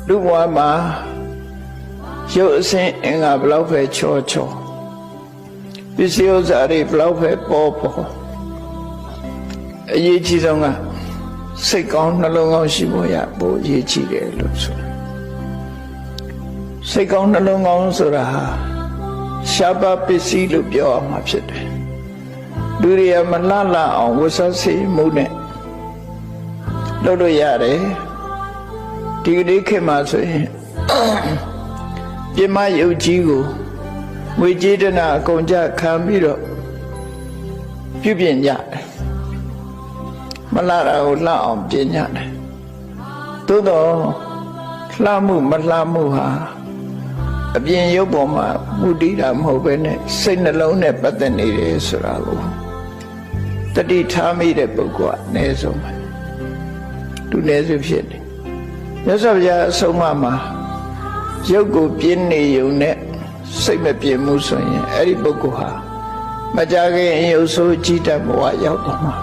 လူဘဝမှာရုပ်အစဉ်အင်္ဂါဘလောက်ပဲချောချောပစ္စည်းဥစ္စာတွေဘလောက်ပဲပေါ်ပေါ်အရေးကြီးဆုံးကစိတ်ကောင်းနှလုံးကောင်းရှိဖို့ရပိုအရေးကြီးတယ်လို့ဆိုတာစိတ်ကောင်းနှလုံးကောင်းဆိုတာဟာရှားပါပစ္စည်းလို့ပြောရမှာဖြစ်တယ်လူတွေကမလှလှအောင်ဝတ်စားစေမှုနဲ့လုပ်လို့ရတယ်ဒီကနေ့ခေတ်မှာဆိုရင်ပြမယုတ်ကြီးကိုငွေကြေးတနာအကုန်ကြခံပြီးတော့ပြုပြင်ကြတယ်မလှတာကိုလှအောင်ပြင်ကြတယ်သို့တော့လှမှုမလှမှုဟာအပြင်ရုပ်ပေါ်မှာမူတည်တာမဟုတ်ပဲနဲ့စိတ်နှလုံးနဲ့ပတ်သက်နေတယ်ဆိုတာကိုတတိထားမိတဲ့ပုဂ္ဂိုလ်ကအနည်းဆုံးပဲသူနည်းစုဖြစ်တယ်မြတ်စွာဘုရားအဆုံးအမမှာရုပ်ကိုပြင်းနေုံနဲ့စိတ်မပြင်းမှုဆိုရင်အဲ့ဒီပုဂ္ဂိုလ်ဟာမကြခင်ရုပ်ဆိုးကြည်တတ်ဘဝရောက်တော့မှာ